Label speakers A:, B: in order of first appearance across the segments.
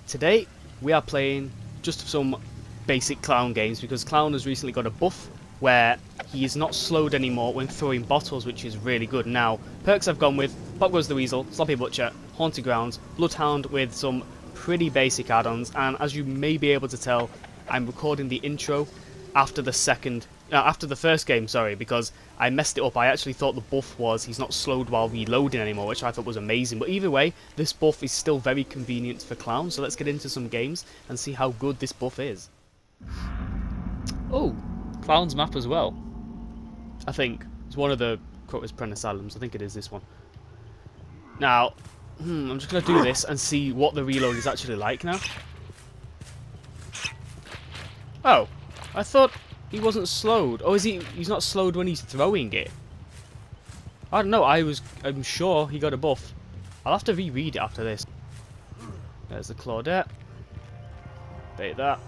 A: Today we are playing just some basic Clown games because Clown has recently got a buff where he is not slowed anymore when throwing bottles, which is really good. Now, perks I've gone with: Pop Goes the Weasel, Sloppy Butcher, Haunted Grounds, Bloodhound with some pretty basic add-ons, and as you may be able to tell, I'm recording the intro after the first game, sorry, because I messed it up. I actually thought the buff was he's not slowed while reloading anymore, which I thought was amazing. But either way, this buff is still very convenient for Clown, so let's get into some games and see how good this buff is. Oh, Clown's map as well. I think it's one of the Crocus Pren Asylums. I think it is this one. Now, I'm just going to do this and see what the reload is actually like now. Oh, I thought he wasn't slowed. Oh, is he? He's not slowed when he's throwing it. I don't know. I'm sure he got a buff. I'll have to reread it after this. There's the Claudette. Bait that.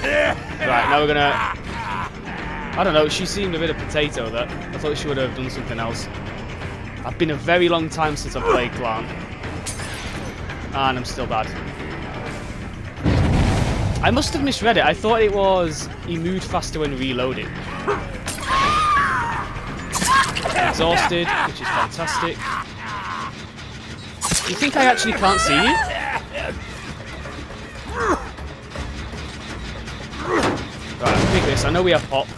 A: Right, now we're gonna... I don't know. She seemed a bit of potato there. I thought she would have done something else. It's been a very long time since I've played Clown, and I'm still bad. I must have misread it. I thought it was he moved faster when reloading. Exhausted, which is fantastic. You think I actually can't see you? Right, let's pick this. I know we have Pop.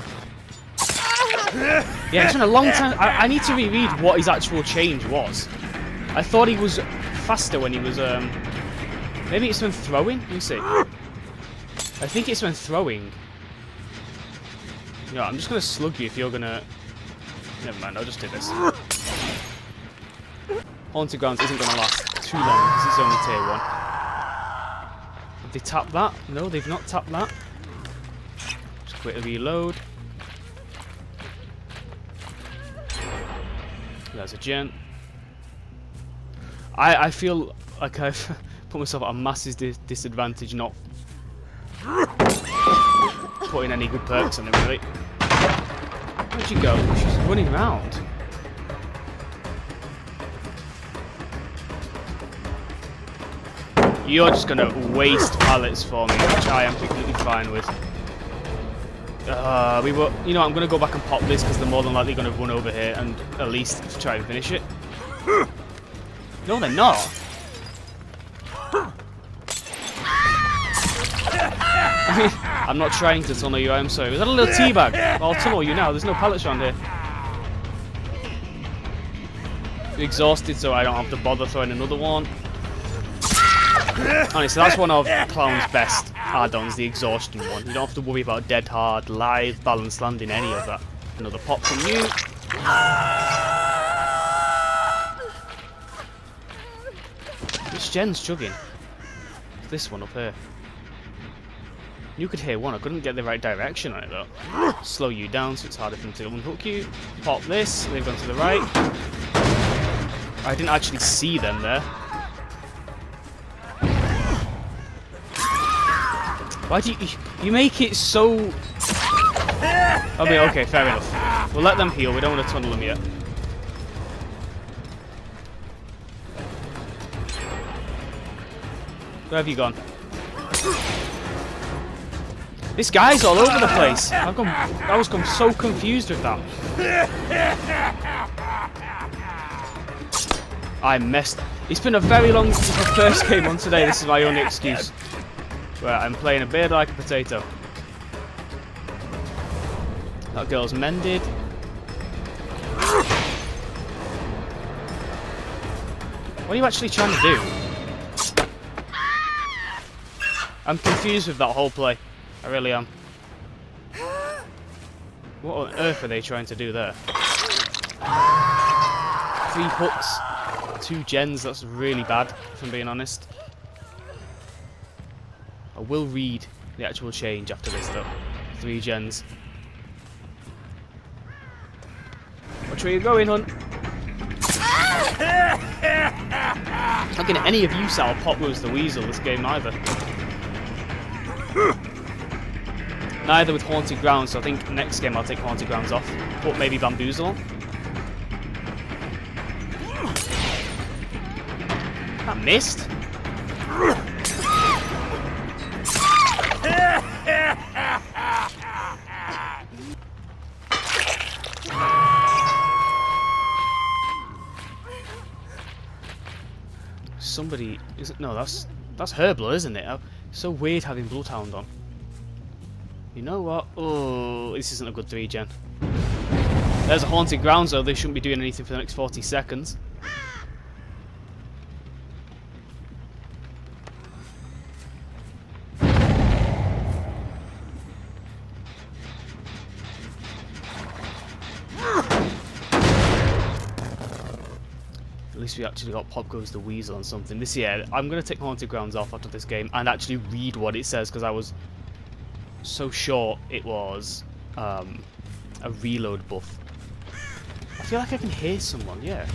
A: Yeah, it's been a long time. I need to reread what his actual change was. I thought he was faster when he was... Maybe it's when throwing? Let me see. I think it's when throwing. Yeah, I'm just going to slug you if you're going to... Never mind, I'll just do this. Haunted Grounds isn't going to last too long because it's only tier 1. Have they tapped that? No, they've not tapped that. Just quickly reload. There's a gent. I feel like I've put myself at a massive disadvantage not putting any good perks on him, really. Where'd you go? She's running around. You're just gonna waste pallets for me, which I am completely fine with. You know, I'm gonna go back and pop this because they're more than likely gonna run over here and at least try and finish it. No, they're not. I mean, I'm not trying to tunnel you, I'm sorry. Was that a little teabag? I'll tunnel you now, there's no pallets around here. I'm exhausted, so I don't have to bother throwing another one. Honestly, that's one of Clown's best add-ons, the exhaustion one. You don't have to worry about dead hard, live, balanced landing, any of that. Another pop from you. Which gen's chugging? This one up here. You could hear one. I couldn't get the right direction on it though. Slow you down so it's harder for them to unhook you. Pop this. They've gone to the right. I didn't actually see them there. Why do you make it so... I mean, okay, fair enough. We'll let them heal. We don't want to tunnel them yet. Where have you gone? This guy's all over the place. I was so confused with that. I messed. It's been a very long first game on today. This is my only excuse. Where I'm playing a bit like a potato. That girl's mended. What are you actually trying to do? I'm confused with that whole play. I really am. What on earth are they trying to do there? 3 hooks, 2 gens, that's really bad, if I'm being honest. I will read the actual change after this though. 3 gens. Which way are you going, hunt? Not getting any of you Sal Pop Goes the Weasel this game either. Neither with Haunted Grounds, so I think next game I'll take Haunted Grounds off. But maybe Bamboozle. I missed. Somebody isn't. No, that's her blood, isn't it? It's so weird having Bloodhound on. You know what? Oh, this isn't a good 3-gen. There's a haunted ground, so they shouldn't be doing anything for the next 40 seconds. At least we actually got Pop Goes the Weasel on something. This year, I'm going to take Haunted Grounds off after this game and actually read what it says, because I was so sure it was a reload buff. I feel like I can hear someone, yeah.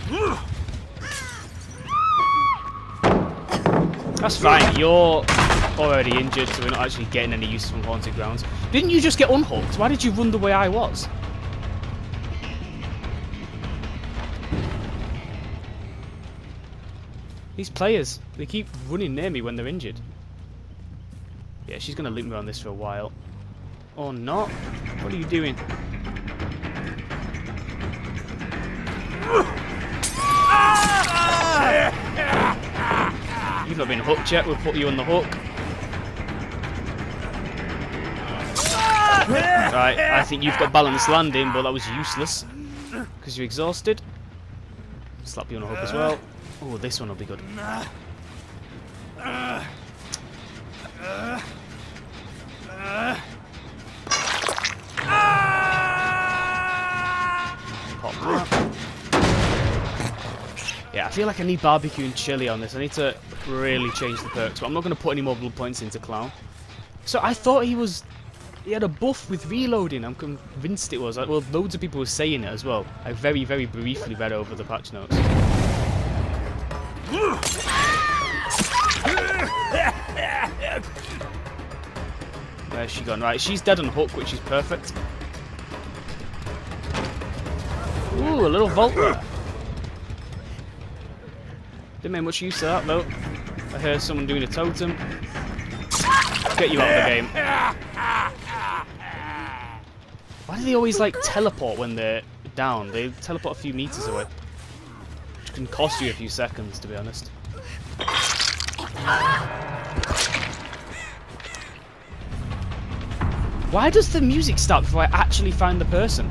A: That's fine, you're already injured, so we're not actually getting any use from Haunted Grounds. Didn't you just get unhooked? Why did you run the way I was? These players, they keep running near me when they're injured. Yeah, she's going to loop me on this for a while. Or not? What are you doing? You've not been hooked yet, we'll put you on the hook. Right, I think you've got balanced landing, but that was useless. Because you're exhausted. Slap you on the hook as well. Oh, this one will be good. Pop that. Yeah, I feel like I need barbecue and chili on this. I need to really change the perks, but I'm not going to put any more blood points into Clown. So I thought he had a buff with reloading. I'm convinced it was. Well, loads of people were saying it as well. I very, very briefly read over the patch notes. Where's she gone? Right, she's dead on hook, which is perfect. Ooh, a little vault there. Didn't make much use of that though. I heard someone doing a totem. Get you out of the game. Why do they always like teleport when they're down? They teleport a few meters away. Which can cost you a few seconds, to be honest. Why does the music stop before I actually find the person?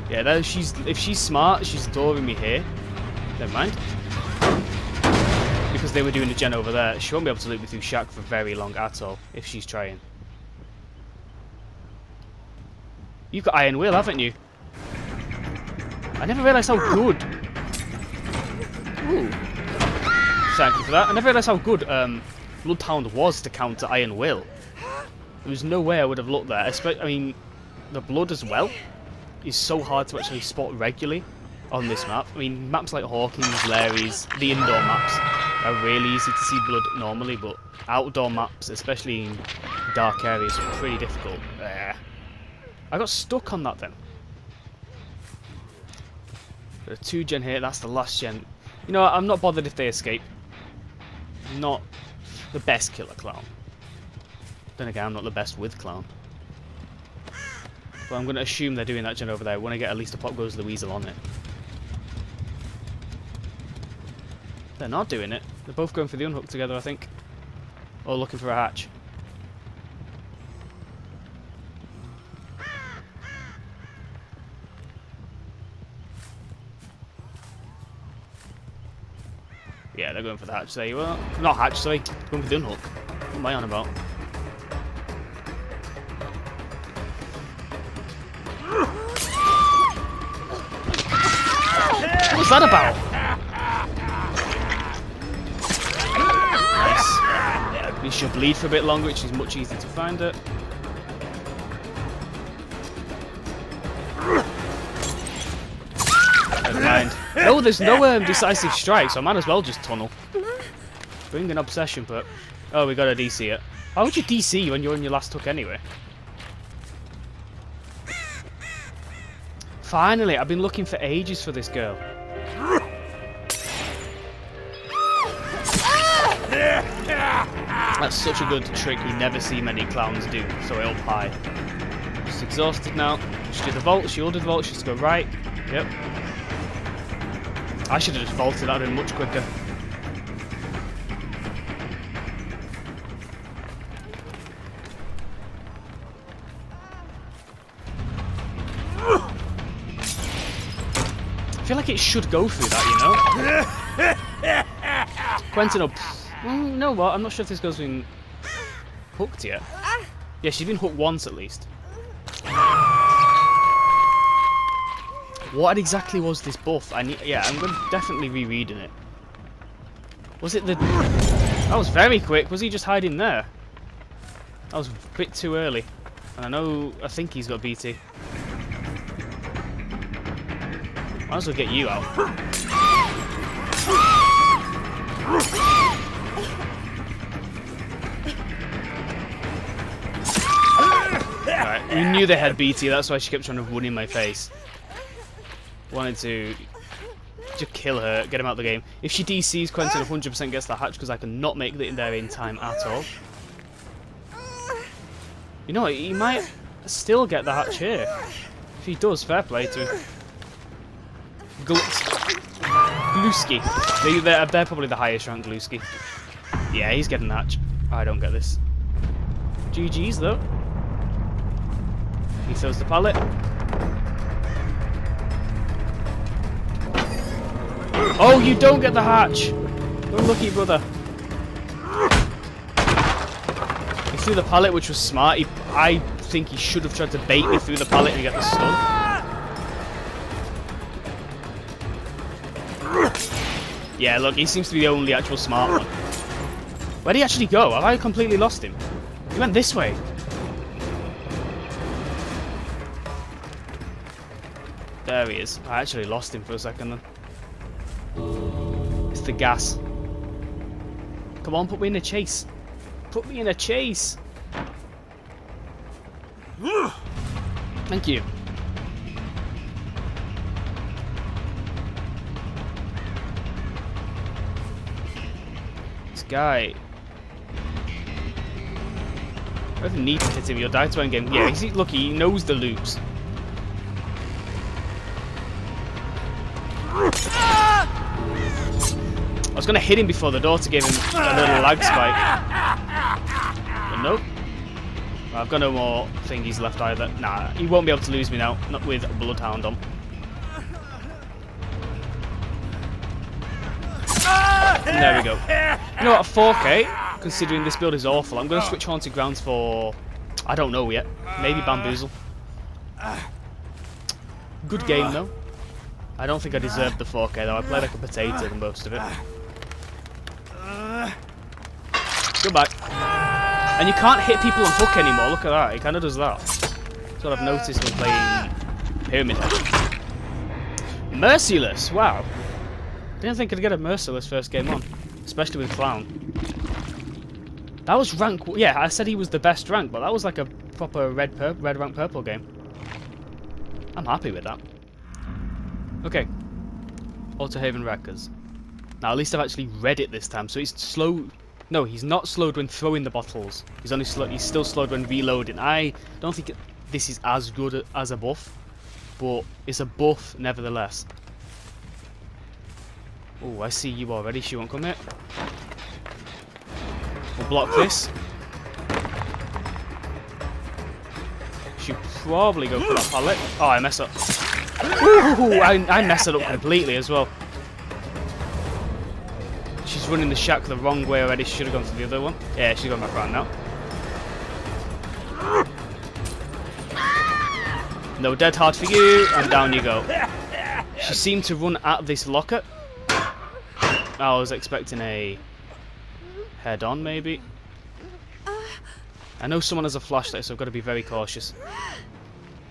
A: Yeah, if she's smart, she's luring me here. Never mind. Because they were doing a gen over there, she won't be able to loop me through Shack for very long at all, if she's trying. You've got Iron Will, haven't you? I never realised how good... Ooh. Thank you for that. I never realised how good Bloodhound was to counter Iron Will. There was no way I would have looked there. I mean, the blood as well is so hard to actually spot regularly on this map. I mean, maps like Hawkins, Larry's, the indoor maps are really easy to see blood normally, but outdoor maps, especially in dark areas, are pretty difficult. I got stuck on that then. Got a 2-gen here, that's the last gen. You know what, I'm not bothered if they escape. Not the best killer Clown. Then again, I'm not the best with Clown. But I'm going to assume they're doing that gen over there. I want to get at least a Pop Goes the Weasel on it. They're not doing it. They're both going for the unhook together, I think. Or looking for a hatch. Yeah, they're going for the hatch. There you are. Not hatch, sorry. Going for the unhook. What am I on about? What's that about? Nice. At least she'll bleed for a bit longer, which is much easier to find it. Never mind. No, there's no decisive strike, so I might as well just tunnel. Bring an obsession, but... Oh, we got a DC it. Why would you DC when you're on your last hook anyway? Finally, I've been looking for ages for this girl. That's such a good trick you never see many clowns do, so up high. She's exhausted now. She did the vault, she ordered the vault, she has to go right. Yep. I should have just vaulted, that would have been much quicker. I feel like it should go through that, you know? Quentin up. You know what? I'm not sure if this girl's been hooked yet. Yeah, she's been hooked once at least. What exactly was this buff? Yeah, I'm going to definitely rereading it. Was it the... That was very quick. Was he just hiding there? That was a bit too early. And I think he's got BT. Might as well get you out. Alright, we knew they had BT, that's why she kept trying to run in my face. Wanted to just kill her, get him out of the game. If she DCs, Quentin 100% gets the hatch because I cannot make it in there in time at all. You know what, he might still get the hatch here. If he does, fair play to him. Gluski. They're probably the highest rank Gluski. Yeah, he's getting the hatch. I don't get this. GG's though. He throws the pallet. Oh, you don't get the hatch! Unlucky, brother. He threw the pallet, which was smart. I think he should have tried to bait me through the pallet and get the stun. Yeah, look, he seems to be the only actual smart one. Where'd he actually go? Have I completely lost him? He went this way. There he is. I actually lost him for a second then. It's the gas. Come on, put me in a chase. Put me in a chase. Thank you. This guy. I don't need to hit him. You'll die to end game. Yeah, look, he knows the loops. I was going to hit him before the door to give him a little lag spike. But nope. I've got no more thingies left either. Nah, he won't be able to lose me now. Not with Bloodhound on. There we go. You know what, 4K, considering this build is awful, I'm going to switch Haunted Grounds for... I don't know yet. Maybe Bamboozle. Good game though. I don't think I deserved the 4K though. I played like a potato than most of it. Goodbye. And you can't hit people on hook anymore. Look at that. It kind of does that. That's what I've noticed when playing Pyramid Head. Merciless. Wow. Didn't think I'd get a Merciless first game on. Especially with Clown. That was rank... Yeah, I said he was the best rank, but that was like a proper red rank purple game. I'm happy with that. Okay. Autohaven Wreckers. Now, at least I've actually read it this time, so he's slow... No, he's not slowed when throwing the bottles. He's only he's still slowed when reloading. I don't think this is as good as a buff, but it's a buff nevertheless. Oh, I see you already. She won't come here. We'll block this. Should probably go for that pallet. Oh, I messed up. Ooh, I messed it up completely as well. She's running the shack the wrong way already. She should have gone for the other one. Yeah, she's gone back around now. No dead hard for you, and down you go. She seemed to run at this locker. I was expecting a head-on, maybe. I know someone has a flashlight, so I've got to be very cautious.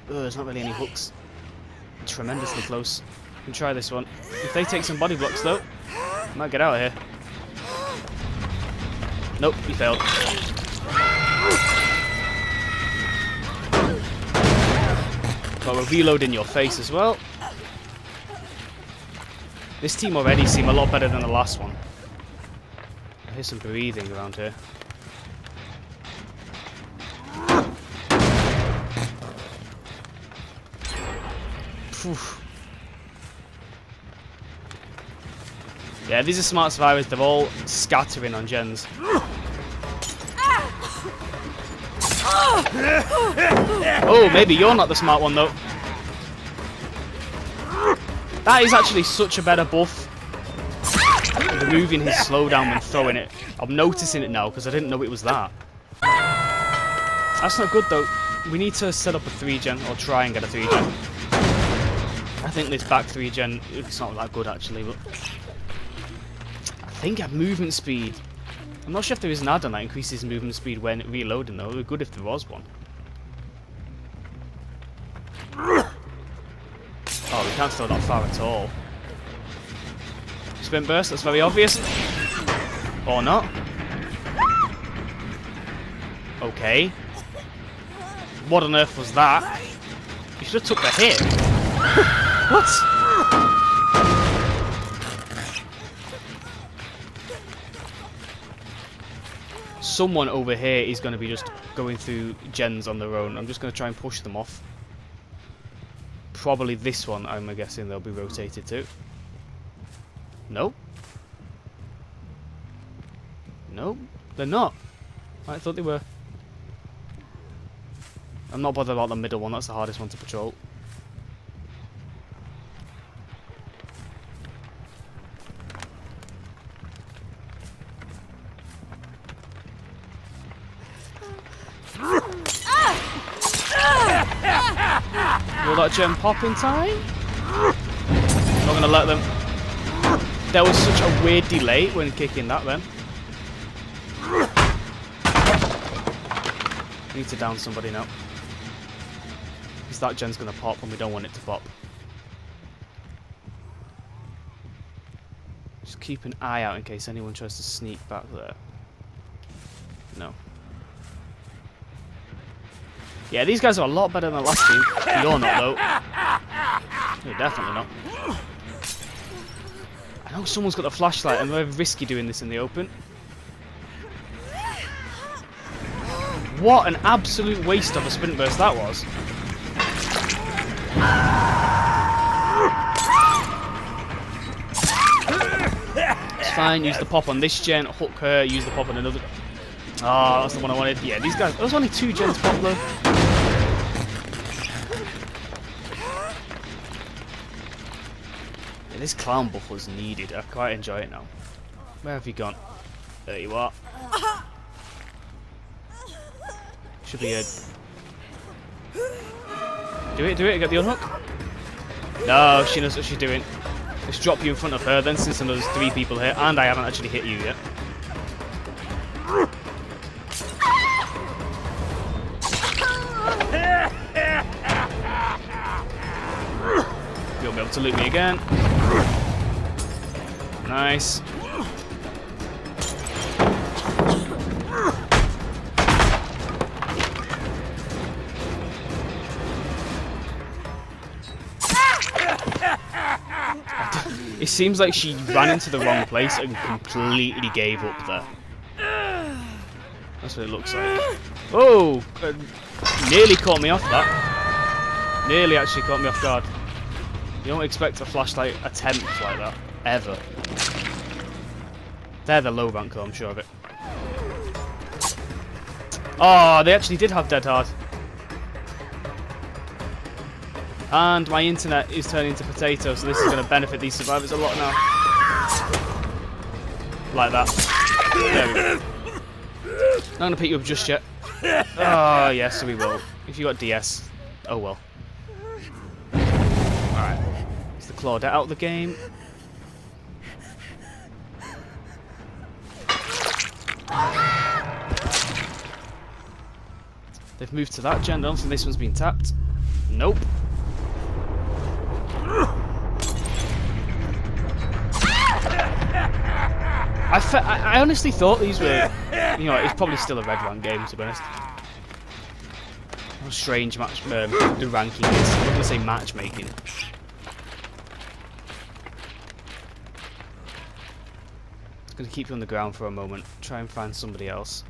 A: Ugh, there's not really any hooks. Tremendously close. We can try this one. If they take some body blocks, though, I might get out of here. Nope, he failed. Got a reload in your face as well. This team already seem a lot better than the last one. I hear some breathing around here. Phew. Yeah, these are smart survivors. They're all scattering on gens. Oh, maybe you're not the smart one, though. That is actually such a better buff. Removing his slowdown when throwing it. I'm noticing it now because I didn't know it was that. That's not good, though. We need to set up a 3-gen, or try and get a 3-gen. I think this back 3-gen, it's not that good, actually, but... I think at movement speed... I'm not sure if there is an add-on that increases movement speed when reloading, though. It would be good if there was one. Oh, we can't throw that far at all. Sprint burst, that's very obvious. Or not. Okay. What on earth was that? You should have took the hit. What? Someone over here is going to be just going through gens on their own. I'm just going to try and push them off. Probably this one, I'm guessing they'll be rotated to. No. No, they're not. I thought they were. I'm not bothered about the middle one, that's the hardest one to patrol. Will that gem pop in time? Not gonna let them. There was such a weird delay when kicking that then. We need to down somebody now. Because that gen's gonna pop and we don't want it to pop. Just keep an eye out in case anyone tries to sneak back there. No. Yeah, these guys are a lot better than the last team. You're not, though. You're definitely not. I know someone's got a flashlight and they're risky doing this in the open. What an absolute waste of a sprint burst that was. It's fine, use the pop on this gen, hook her, use the pop on another. Ah, oh, that's the one I wanted. Yeah, these guys, there was only 2 gens pop though. Yeah, this clown buff was needed. I quite enjoy it now. Where have you gone? There you are. Should be a... Do it, get the unhook. No, she knows what she's doing. Let's drop you in front of her then, since there's 3 people here, and I haven't actually hit you yet. You'll be able to loot me again. Nice. It seems like she ran into the wrong place and completely gave up there. That's what it looks like. Oh! Nearly caught me off that. Nearly actually caught me off guard. You don't expect a flashlight attempt like that. Ever. They're the low rank though, I'm sure of it. Oh, they actually did have dead hard. And my internet is turning into potato, so this is going to benefit these survivors a lot now. Like that. There we go. Not going to pick you up just yet. Oh, yes, so we will. If you got DS, oh well. Alright. Is the Claudette out of the game? They've moved to that gen. I don't think this one's been tapped. Nope. I honestly thought these were, you know, it's probably still a red rank game to be honest. How strange the ranking is. I'm not going to say matchmaking. I'm going to keep you on the ground for a moment. Try and find somebody else.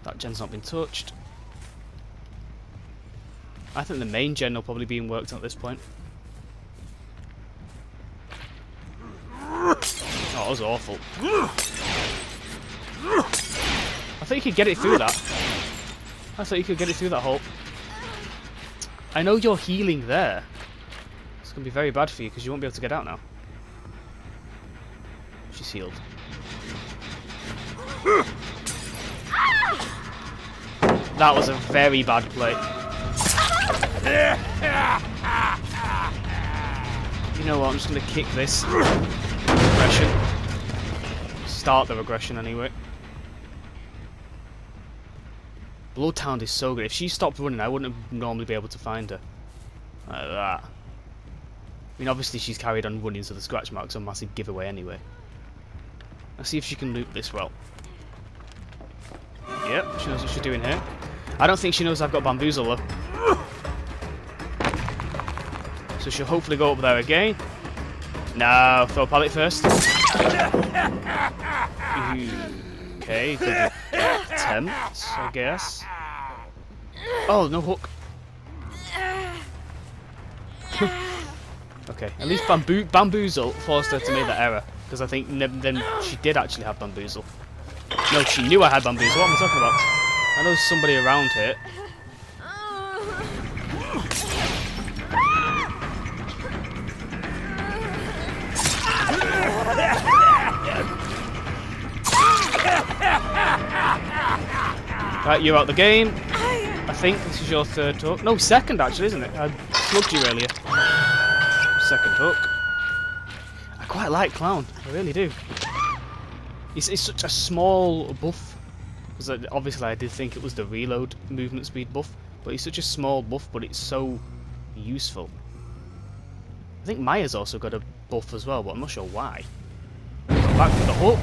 A: That gen's not been touched. I think the main gen will probably be being worked on at this point. Oh, that was awful. I thought you could get it through that. I thought you could get it through that hole. I know you're healing there. It's going to be very bad for you because you won't be able to get out now. She's healed. That was a very bad play. You know what, I'm just going to kick this. Regression. Start the regression anyway. Bloodhound is so good. If she stopped running, I wouldn't have normally be able to find her. Like that. I mean, obviously she's carried on running, so the scratch marks are a massive giveaway anyway. Let's see if she can loop this well. Yep, she knows what she's doing here. I don't think she knows I've got bamboozle though. So she'll hopefully go up there again. No, throw pallet first. Okay, good attempts, I guess. Oh, no hook. Okay, at least bamboozle forced her to make that error. Because I think then she did actually have bamboozle. No, she knew I had bamboozle. What am I talking about? I know there's somebody around here. Right, you're out the game. I think this is your third hook. No, second actually, isn't it? I slugged you earlier. Second hook. I quite like Clown. I really do. It's such a small buff. Because obviously I did think it was the reload movement speed buff. But it's such a small buff, but it's so useful. I think Maya's also got a buff as well, but I'm not sure why. Back to the hook.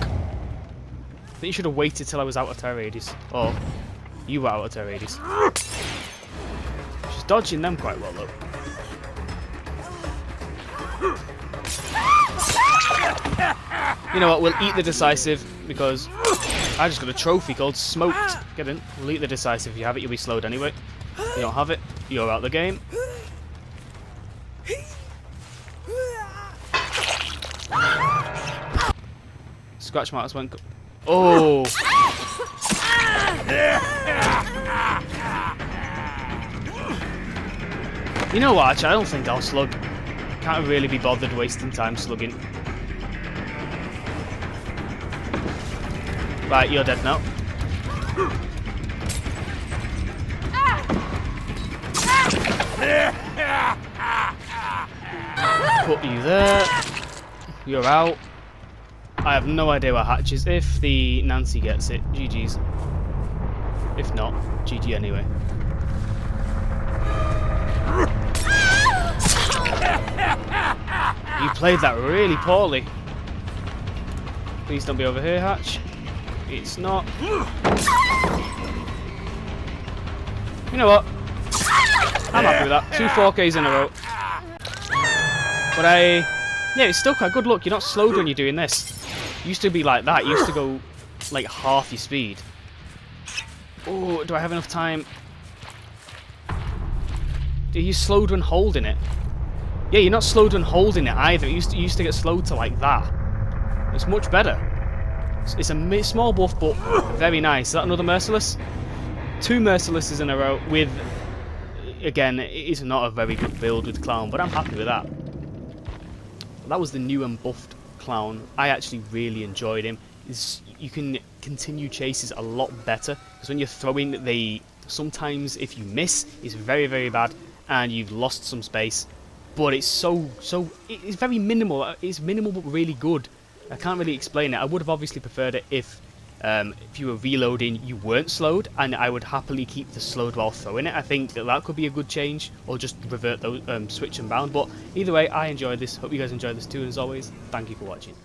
A: I think you should have waited till I was out of terror radius. Or you were out of terror radius. She's dodging them quite well though. You know what, we'll eat the decisive because I just got a trophy called Smoked. Get in. We'll eat the decisive. If you have it, you'll be slowed anyway. You don't have it, you're out of the game. Scratch marks went. Oh! You know what, actually, I don't think I'll slug. Can't really be bothered wasting time slugging. Right, you're dead now. Put you there. You're out. I have no idea what Hatch is. If the Nancy gets it, GG's. If not, GG anyway. You played that really poorly. Please don't be over here, Hatch. It's not. You know what? I'm happy with that. 2 4Ks in a row. But yeah, it's still quite good luck. You're not slowed when you're doing this. It used to be like that. It used to go like half your speed. Oh, do I have enough time? Are you slowed when holding it? Yeah, you're not slowed when holding it either. It used to get slowed to like that. It's much better. It's a small buff, but very nice. Is that another Merciless? 2 Mercilesses in a row with, again, it is not a very good build with Clown, but I'm happy with that. That was the new and buffed Clown. I actually really enjoyed him. You can continue chases a lot better, because when you're throwing, sometimes if you miss, it's very, very bad, and you've lost some space. But it's it's very minimal. It's minimal but really good. I can't really explain it. I would have obviously preferred it if you were reloading, you weren't slowed, and I would happily keep the slowed while throwing it. I think that could be a good change, or just revert those switch and bound. But either way, I enjoyed this. Hope you guys enjoyed this too, and as always, thank you for watching.